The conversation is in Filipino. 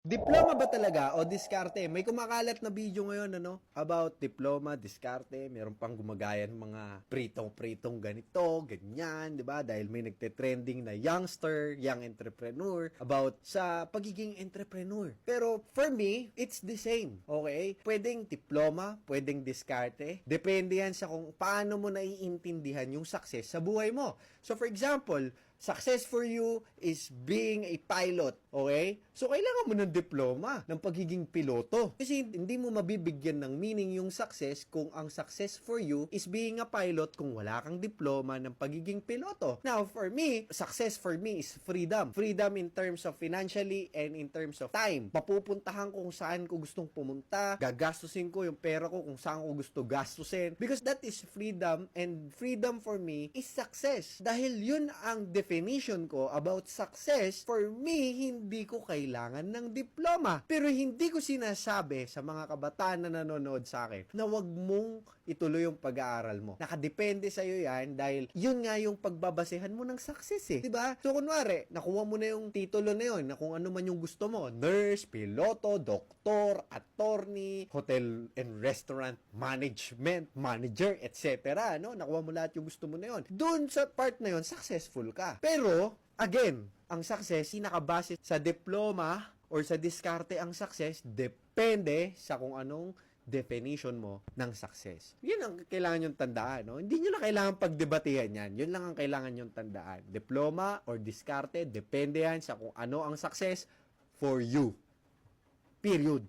Diploma ba talaga o diskarte? May kumakalat na video ngayon about diploma, diskarte, meron pang gumagaya ng mga pritong-pritong ganito, ganyan, 'di ba? Dahil may nagte-trending na youngster, young entrepreneur about sa pagiging entrepreneur. Pero for me, it's the same. Okay? Pwedeng diploma, pwedeng diskarte. Depende yan sa kung paano mo naiintindihan yung success sa buhay mo. So for example, success for you is being a pilot, okay? So, kailangan mo ng diploma ng pagiging piloto. Kasi hindi mo mabibigyan ng meaning yung success kung ang success for you is being a pilot kung wala kang diploma ng pagiging piloto. Now, for me, success for me is freedom. Freedom in terms of financially and in terms of time. Mapupuntahan ko kung saan ko gustong pumunta, gagastusin ko yung pera ko kung saan ko gusto gastusin. Because that is freedom, and freedom for me is success. Dahil yun ang definition ko about success. For me, hindi ko kailangan ng diploma. Pero hindi ko sinasabi sa mga kabataan na nanonood sa akin na wag mong ituloy yung pag-aaral mo. Nakadepende sa iyo yan dahil yun nga yung pagbabasehan mo ng success eh. Diba? So kunwari, nakuha mo na yung titulo na yun na kung ano man yung gusto mo. Nurse, piloto, doktor, attorney, hotel and restaurant management, manager, etc. No? Nakuha mo lahat yung gusto mo na yun. Doon sa part na yun, successful ka. Pero, again, ang success, nakabase sa diploma or sa diskarte ang success, depende sa kung anong definition mo ng success. Yun ang kailangan yung tandaan. No? Hindi nyo na kailangan pagdebatehan yan. Yun lang ang kailangan yung tandaan. Diploma or diskarte, depende yan sa kung ano ang success for you. Period.